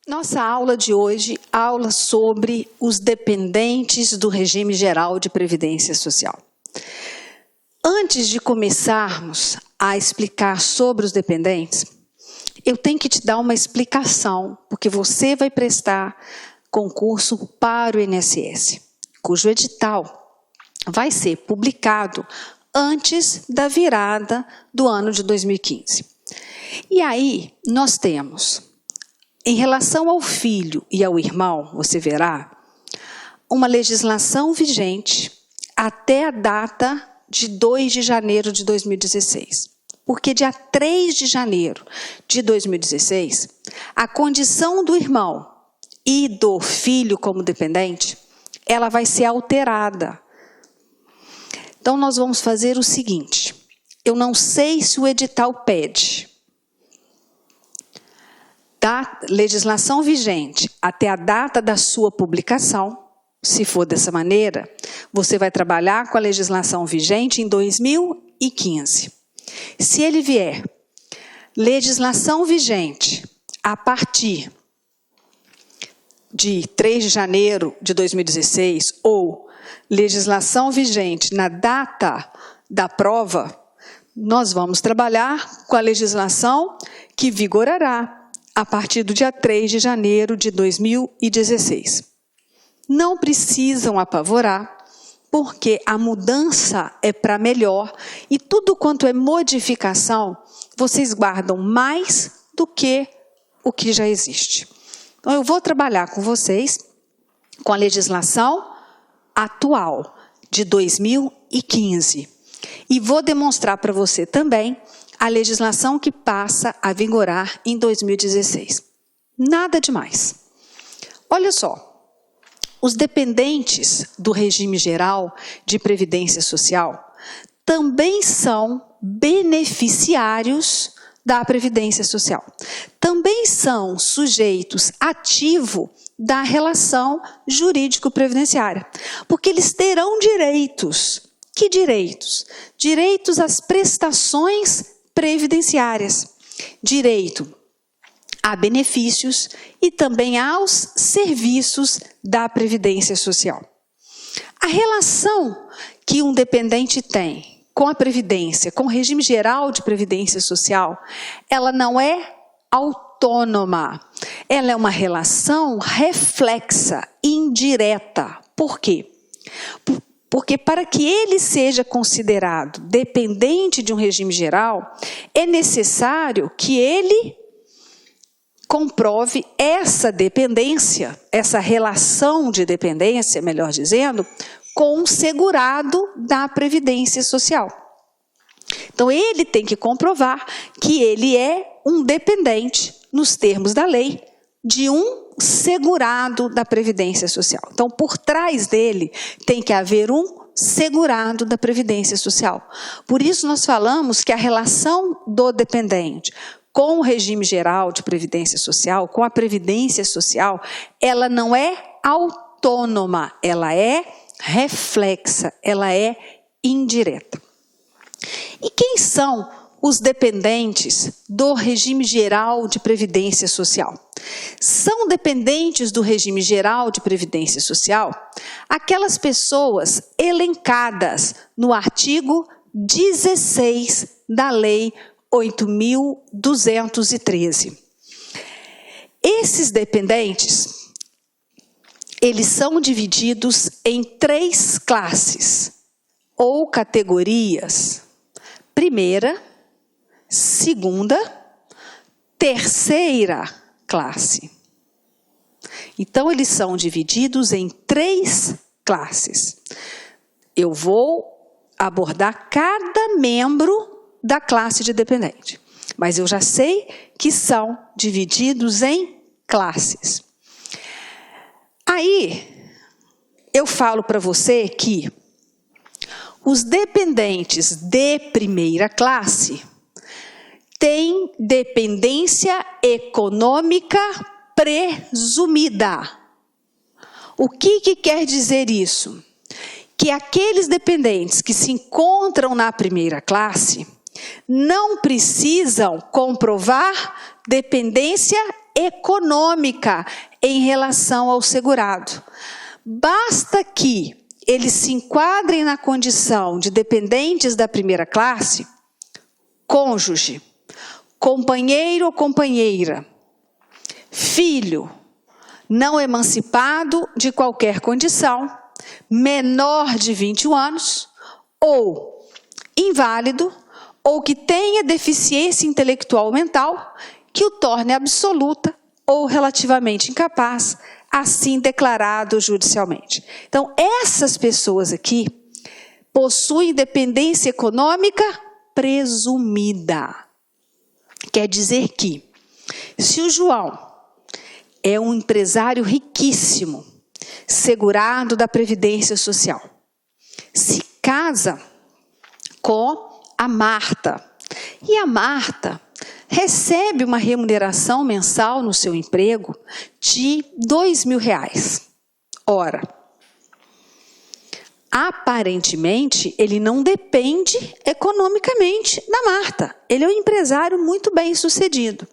Nossa aula de hoje, aula sobre os dependentes do regime geral de previdência social. Antes de começarmos a explicar sobre os dependentes, eu tenho que te dar uma explicação, porque você vai prestar concurso para o INSS, cujo edital vai ser publicado antes da virada do ano de 2015. E aí, nós temos, em relação ao filho e ao irmão, você verá, uma legislação vigente até a data de 2 de janeiro de 2016. Porque dia 3 de janeiro de 2016, a condição do irmão e do filho como dependente, ela vai ser alterada. Então, nós vamos fazer o seguinte, eu não sei se o edital pede, da legislação vigente até a data da sua publicação, se for dessa maneira, você vai trabalhar com a legislação vigente em 2015. Se ele vier legislação vigente a partir de 3 de janeiro de 2016 ou legislação vigente na data da prova, nós vamos trabalhar com a legislação que vigorará a partir do dia 3 de janeiro de 2016. Não precisam apavorar, porque a mudança é para melhor e tudo quanto é modificação, vocês guardam mais do que o que já existe. Então, eu vou trabalhar com vocês com a legislação atual de 2015 e vou demonstrar para você também a legislação que passa a vigorar em 2016. Nada demais. Olha só, os dependentes do regime geral de previdência social também são beneficiários da previdência social. Também são sujeitos ativos da relação jurídico-previdenciária, porque eles terão direitos. Que direitos? Direitos às prestações previdenciárias, direito a benefícios e também aos serviços da Previdência Social. A relação que um dependente tem com a Previdência, com o regime geral de Previdência Social, ela não é autônoma, ela é uma relação reflexa, indireta. Por quê? Porque para que ele seja considerado dependente de um regime geral, é necessário que ele comprove essa dependência, essa relação de dependência, melhor dizendo, com o segurado da Previdência Social. Então, ele tem que comprovar que ele é um dependente, nos termos da lei, de um segurado da Previdência Social. Então, por trás dele tem que haver um segurado da Previdência Social. Por isso, nós falamos que a relação do dependente com o regime geral de Previdência Social, com a Previdência Social, ela não é autônoma, ela é reflexa, ela é indireta. E quem são os dependentes do regime geral de Previdência Social? São dependentes do regime geral de Previdência Social aquelas pessoas elencadas no artigo 16 da Lei 8.213. Esses dependentes, eles são divididos em 3 classes ou categorias. Primeira, segunda, terceira classe. Então, eles são divididos em 3 classes. Eu vou abordar cada membro da classe de dependente, mas eu já sei que são divididos em classes. Aí, eu falo para você que os dependentes de primeira classe têm dependência econômica presumida. O que quer dizer isso? Que aqueles dependentes que se encontram na primeira classe não precisam comprovar dependência econômica em relação ao segurado. Basta que eles se enquadrem na condição de dependentes da primeira classe, cônjuge, companheiro ou companheira, filho, não emancipado de qualquer condição, menor de 21 anos, ou inválido, ou que tenha deficiência intelectual ou mental, que o torne absoluta ou relativamente incapaz, assim declarado judicialmente. Então, essas pessoas aqui possuem dependência econômica presumida. Quer dizer que, se o João é um empresário riquíssimo, segurado da Previdência Social, se casa com a Marta, e a Marta recebe uma remuneração mensal no seu emprego de R$2.000. Ora, aparentemente, ele não depende economicamente da Marta. Ele é um empresário muito bem sucedido.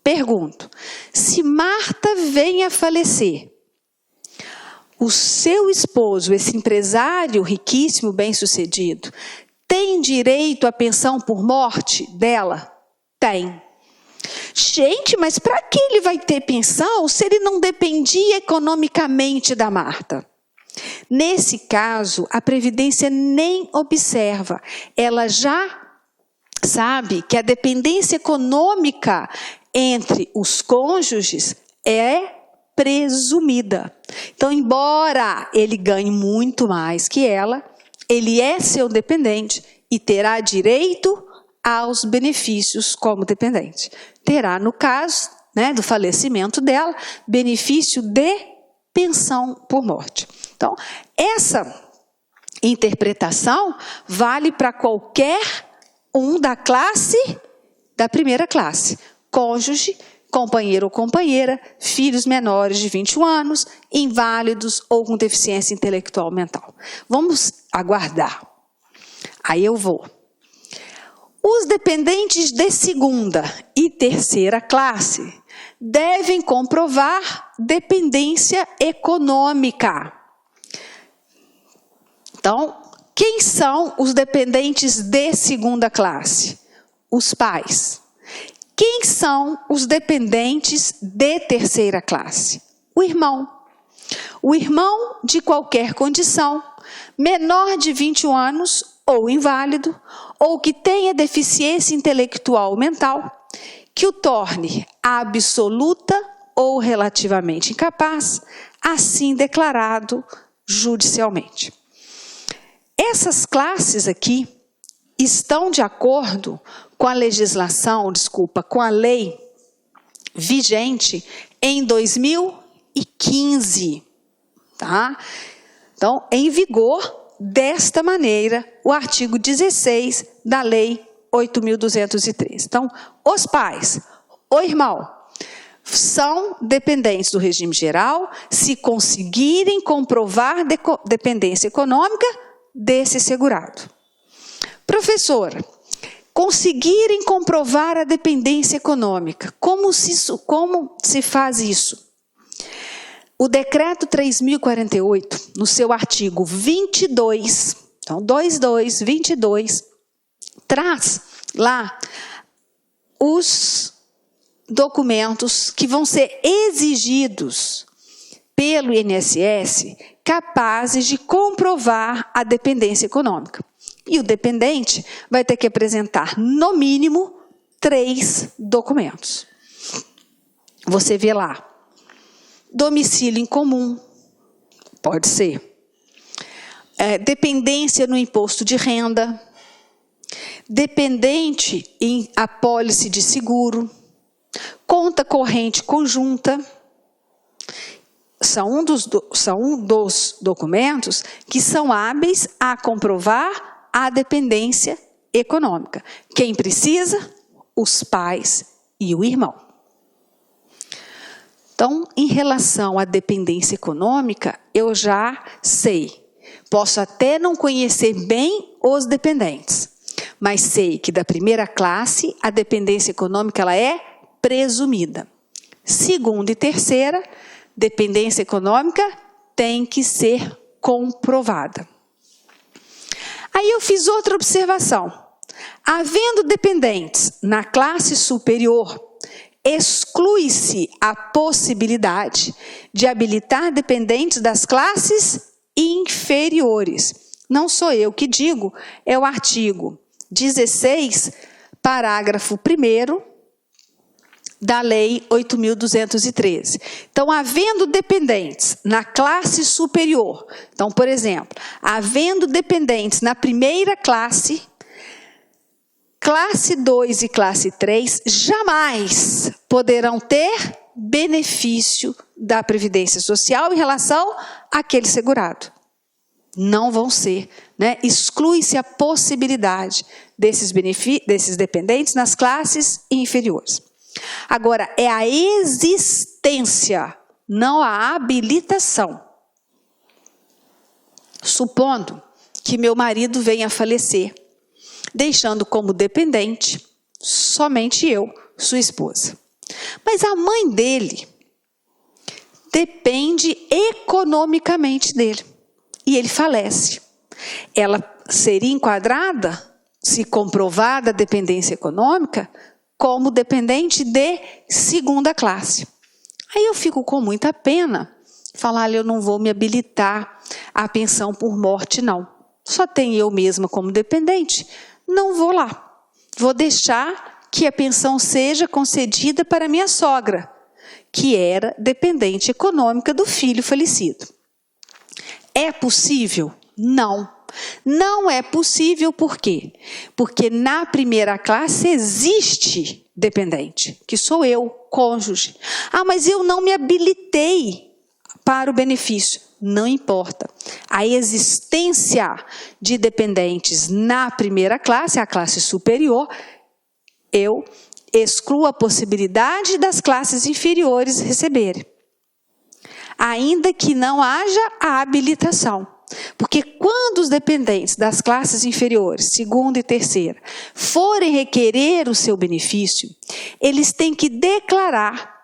Pergunto, se Marta vem a falecer, o seu esposo, esse empresário riquíssimo, bem sucedido, tem direito à pensão por morte dela? Tem. Gente, mas para que ele vai ter pensão se ele não dependia economicamente da Marta? Nesse caso, a Previdência nem observa. Ela já sabe que a dependência econômica entre os cônjuges é presumida. Então, embora ele ganhe muito mais que ela, ele é seu dependente e terá direito aos benefícios como dependente. Terá, no caso, do falecimento dela, benefício de pensão por morte. Então, essa interpretação vale para qualquer um da primeira classe. Cônjuge, companheiro ou companheira, filhos menores de 21 anos, inválidos ou com deficiência intelectual mental. Vamos aguardar. Aí eu vou. Os dependentes de segunda e terceira classe devem comprovar dependência econômica. Então, quem são os dependentes de segunda classe? Os pais. Quem são os dependentes de terceira classe? O irmão. O irmão de qualquer condição, menor de 21 anos ou inválido, ou que tenha deficiência intelectual ou mental, que o torne absoluta ou relativamente incapaz, assim declarado judicialmente. Essas classes aqui estão de acordo com a legislação, com a lei vigente em 2015, tá? Então, em vigor desta maneira o artigo 16 da lei 8.213. Então, os pais, o irmão, são dependentes do regime geral se conseguirem comprovar dependência econômica desse segurado. Professora, conseguirem comprovar a dependência econômica, como se faz isso? O decreto 3.048, no seu artigo 22, então 22, traz lá os documentos que vão ser exigidos pelo INSS capazes de comprovar a dependência econômica. E o dependente vai ter que apresentar, no mínimo, 3 documentos. Você vê lá. Domicílio em comum, pode ser. Dependência no imposto de renda. Dependente em apólice de seguro. Conta corrente conjunta. São um dos documentos que são hábeis a comprovar a dependência econômica. Quem precisa? Os pais e o irmão. Então, em relação à dependência econômica, eu já sei. Posso até não conhecer bem os dependentes, mas sei que da primeira classe a dependência econômica ela é presumida. Segunda e terceira, dependência econômica tem que ser comprovada. Aí eu fiz outra observação. Havendo dependentes na classe superior, exclui-se a possibilidade de habilitar dependentes das classes inferiores. Não sou eu que digo, é o artigo 16, parágrafo 1º da Lei 8.213. Então, havendo dependentes na classe superior, então, por exemplo, havendo dependentes na primeira classe, classe 2 e classe 3 jamais poderão ter benefício da Previdência Social em relação àquele segurado. Não vão ser, né? Exclui-se a possibilidade desses dependentes nas classes inferiores. Agora, é a existência, não a habilitação. Supondo que meu marido venha a falecer, deixando como dependente somente eu, sua esposa. Mas a mãe dele depende economicamente dele. E ele falece. Ela seria enquadrada, se comprovada a dependência econômica, como dependente de segunda classe. Aí eu fico com muita pena, falar, eu não vou me habilitar à pensão por morte, não. Só tem eu mesma como dependente, não vou lá. Vou deixar que a pensão seja concedida para minha sogra, que era dependente econômica do filho falecido. É possível? Não. Não é possível por quê? Porque na primeira classe existe dependente, que sou eu, cônjuge. Ah, mas eu não me habilitei para o benefício. Não importa. A existência de dependentes na primeira classe, a classe superior, eu excluo a possibilidade das classes inferiores receberem. Ainda que não haja a habilitação. Porque quando os dependentes das classes inferiores, segunda e terceira, forem requerer o seu benefício, eles têm que declarar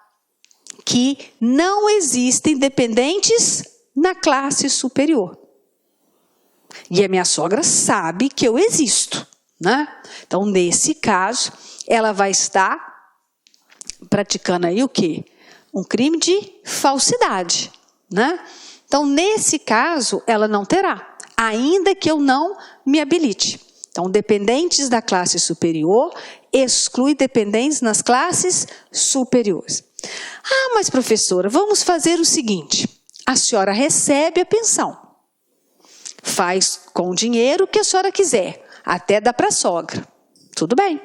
que não existem dependentes na classe superior. E a minha sogra sabe que eu existo, né? Então, nesse caso, ela vai estar praticando aí o quê? Um crime de falsidade, né? Então, nesse caso, ela não terá, ainda que eu não me habilite. Então, dependentes da classe superior exclui dependentes nas classes superiores. Ah, mas professora, vamos fazer o seguinte, a senhora recebe a pensão, faz com o dinheiro o que a senhora quiser, até dá para a sogra, tudo bem.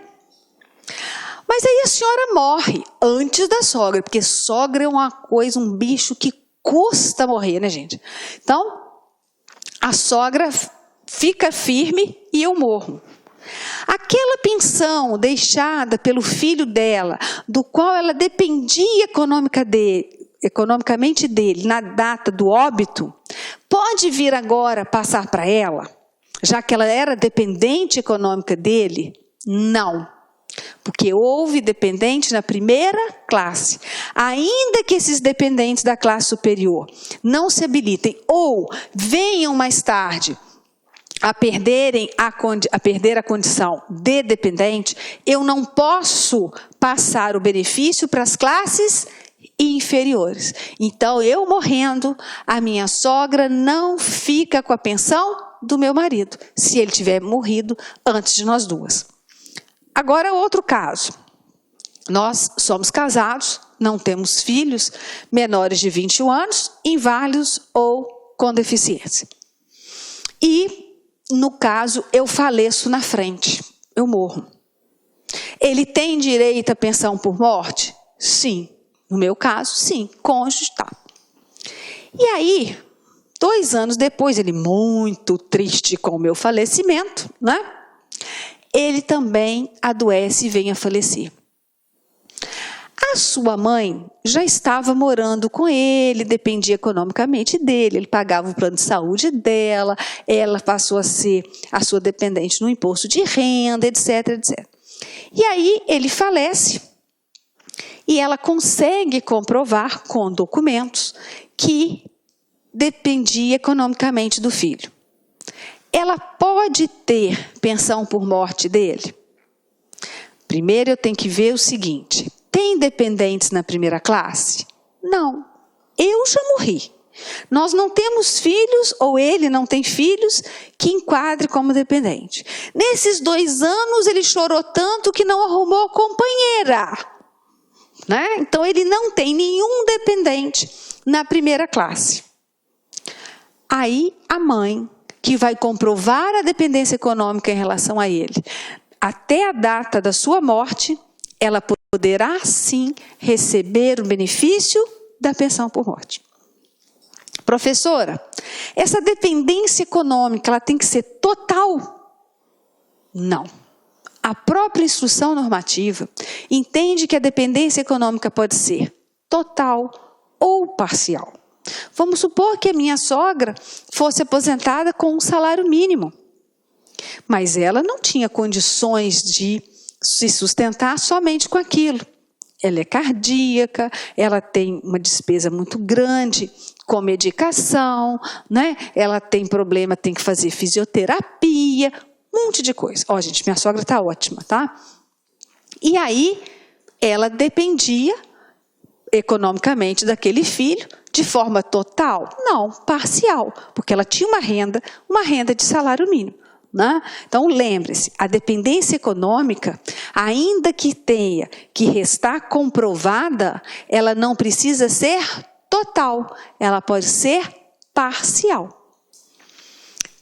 Mas aí a senhora morre antes da sogra, porque sogra é uma coisa, um bicho que custa morrer, né, gente? Então, a sogra fica firme e eu morro. Aquela pensão deixada pelo filho dela, do qual ela dependia economicamente dele na data do óbito, pode vir agora passar para ela, já que ela era dependente econômica dele? Não. Porque houve dependente na primeira classe. Ainda que esses dependentes da classe superior não se habilitem ou venham mais tarde a perder a condição de dependente, eu não posso passar o benefício para as classes inferiores. Então, eu morrendo, a minha sogra não fica com a pensão do meu marido, se ele tiver morrido antes de nós duas. Agora, outro caso. Nós somos casados, não temos filhos menores de 21 anos, inválidos ou com deficiência. E, no caso, eu faleço na frente, eu morro. Ele tem direito à pensão por morte? Sim. No meu caso, sim. Cônjuge, tá. E aí, 2 anos depois, ele muito triste com o meu falecimento, né? Ele também adoece e vem a falecer. A sua mãe já estava morando com ele, dependia economicamente dele, ele pagava o plano de saúde dela, ela passou a ser a sua dependente no imposto de renda, etc, etc. E aí ele falece, e ela consegue comprovar com documentos que dependia economicamente do filho. Ela pode ter pensão por morte dele? Primeiro eu tenho que ver o seguinte: tem dependentes na primeira classe? Não. Eu já morri. Nós não temos filhos, ou ele não tem filhos, que enquadre como dependente. Nesses 2 anos ele chorou tanto que não arrumou companheira, né? Então ele não tem nenhum dependente na primeira classe. Aí a mãe, que vai comprovar a dependência econômica em relação a ele, até a data da sua morte, ela poderá sim receber o benefício da pensão por morte. Professora, essa dependência econômica, ela tem que ser total? Não. A própria instrução normativa entende que a dependência econômica pode ser total ou parcial. Vamos supor que a minha sogra fosse aposentada com um salário mínimo, mas ela não tinha condições de se sustentar somente com aquilo. Ela é cardíaca, ela tem uma despesa muito grande com medicação, né? Ela tem problema, tem que fazer fisioterapia, um monte de coisa. Ó, gente, minha sogra está ótima, tá? E aí, ela dependia economicamente daquele filho de forma total? Não, parcial, porque ela tinha uma renda de salário mínimo. Né? Então, lembre-se, a dependência econômica, ainda que tenha que restar comprovada, ela não precisa ser total, ela pode ser parcial.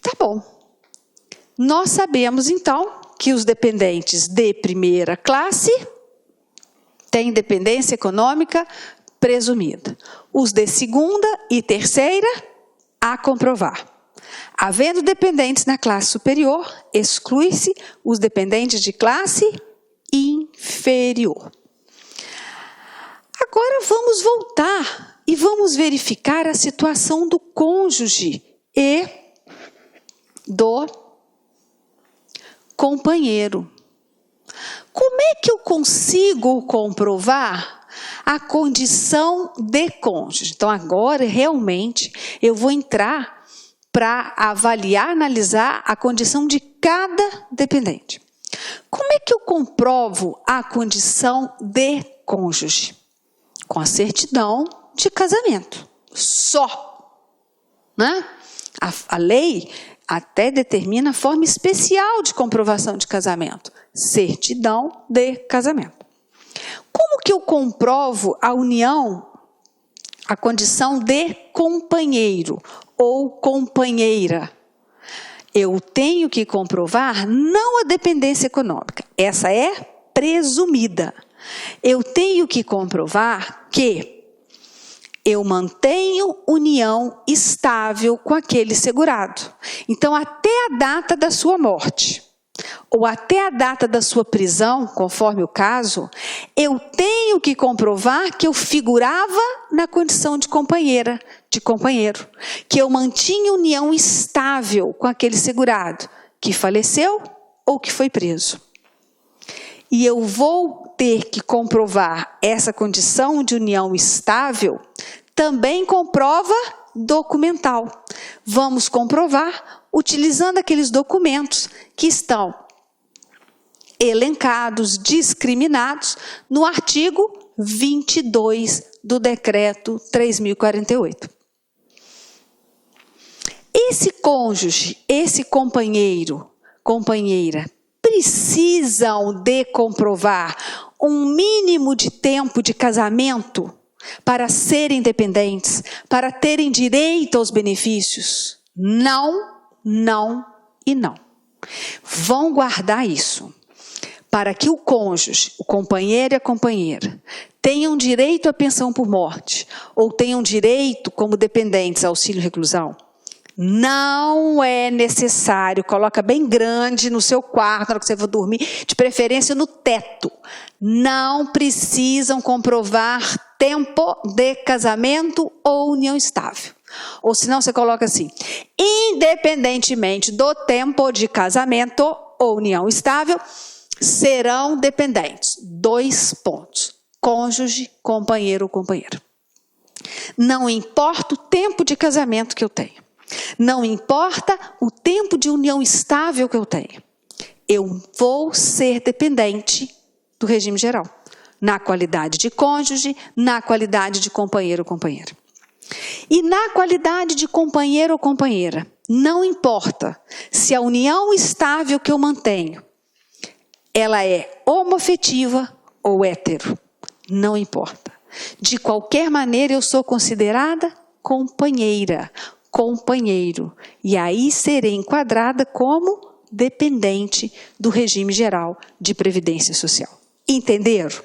Tá bom. Nós sabemos, então, que os dependentes de primeira classe têm dependência econômica presumida. Os de segunda e terceira, a comprovar. Havendo dependentes na classe superior, exclui-se os dependentes de classe inferior. Agora vamos voltar e vamos verificar a situação do cônjuge e do companheiro. Como é que eu consigo comprovar a condição de cônjuge? Então agora realmente eu vou entrar para avaliar, analisar a condição de cada dependente. Como é que eu comprovo a condição de cônjuge? Com a certidão de casamento. Só. Né? A lei até determina a forma especial de comprovação de casamento. Certidão de casamento. Como que eu comprovo a união, a condição de companheiro ou companheira? Eu tenho que comprovar não a dependência econômica, essa é presumida. Eu tenho que comprovar que eu mantenho união estável com aquele segurado. Então, até a data da sua morte, ou até a data da sua prisão, conforme o caso, eu tenho que comprovar que eu figurava na condição de companheira, de companheiro, que eu mantinha união estável com aquele segurado, que faleceu ou que foi preso. E eu vou ter que comprovar essa condição de união estável também com prova documental. Vamos comprovar utilizando aqueles documentos que estão elencados, discriminados no artigo 22 do Decreto 3.048. Esse cônjuge, esse companheiro, companheira, precisam de comprovar um mínimo de tempo de casamento para serem dependentes, para terem direito aos benefícios? Não, não e não. Vão guardar isso. Para que o cônjuge, o companheiro e a companheira, tenham direito à pensão por morte, ou tenham direito, como dependentes, ao auxílio-reclusão, não é necessário, coloca bem grande no seu quarto, na hora que você for dormir, de preferência no teto. Não precisam comprovar tempo de casamento ou união estável. Ou senão você coloca assim: independentemente do tempo de casamento ou união estável, serão dependentes. 2 pontos. cônjuge, companheiro ou companheira. Não importa o tempo de casamento que eu tenho. Não importa o tempo de união estável que eu tenho. Eu vou ser dependente do regime geral. Na qualidade de cônjuge, na qualidade de companheiro ou companheira. E na qualidade de companheiro ou companheira, não importa se a união estável que eu mantenho, ela é homoafetiva ou hétero. Não importa. De qualquer maneira, eu sou considerada companheira, companheiro. E aí serei enquadrada como dependente do regime geral de previdência social. Entenderam?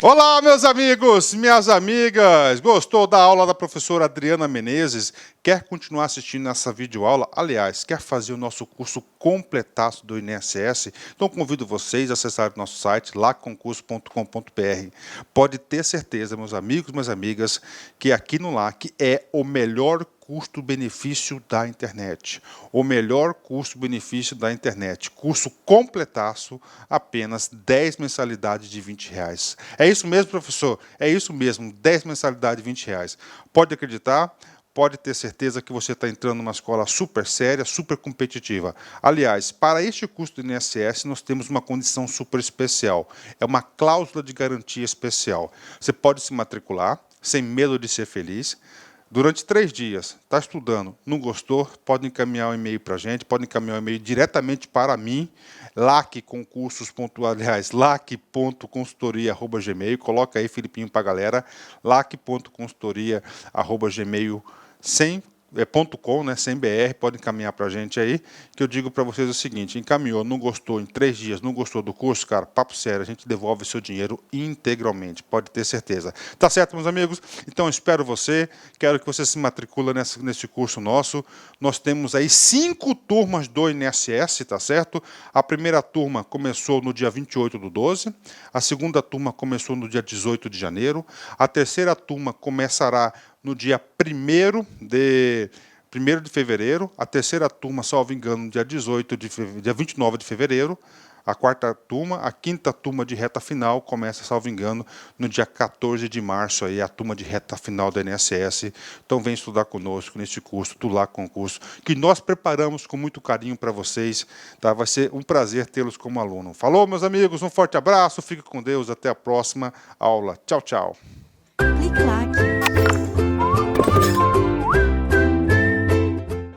Olá, meus amigos, minhas amigas. Gostou da aula da professora Adriana Menezes? Quer continuar assistindo essa videoaula? Aliás, quer fazer o nosso curso completaço do INSS? Então convido vocês a acessar o nosso site, lacconcurso.com.br. Pode ter certeza, meus amigos, minhas amigas, que aqui no LAC é o melhor custo-benefício da internet. O melhor custo-benefício da internet. Curso completaço, apenas 10 mensalidades de R$20. É isso mesmo, professor? É isso mesmo, 10 mensalidades de R$20. Pode acreditar? Pode ter certeza que você está entrando numa escola super séria, super competitiva. Aliás, para este curso do INSS, nós temos uma condição super especial. É uma cláusula de garantia especial. Você pode se matricular, sem medo de ser feliz. Durante 3 dias, está estudando, não gostou, pode encaminhar um e-mail para a gente, pode encaminhar um e-mail diretamente para mim, lac.consultoria@gmail, coloca aí, Filipinho, para a galera, lac.consultoria@gmail.com, né, sem BR, pode encaminhar para a gente aí, que eu digo para vocês o seguinte, encaminhou, não gostou em 3 dias, não gostou do curso, cara, papo sério, a gente devolve seu dinheiro integralmente, pode ter certeza. Tá certo, meus amigos? Então, espero você, quero que você se matricule nesse curso nosso. Nós temos aí 5 turmas do INSS, tá certo? A primeira turma começou no dia 28/12, a segunda turma começou no dia 18 de janeiro, a terceira turma começará no dia 1º de fevereiro, a terceira turma, salvo engano, no dia 29 de fevereiro, a quarta turma, a quinta turma de reta final começa, salvo engano, no dia 14 de março, aí, a turma de reta final da INSS. Então vem estudar conosco neste curso do LAC Concurso, que nós preparamos com muito carinho para vocês. Tá? Vai ser um prazer tê-los como aluno. Falou, meus amigos, um forte abraço, fique com Deus, até a próxima aula. Tchau, tchau.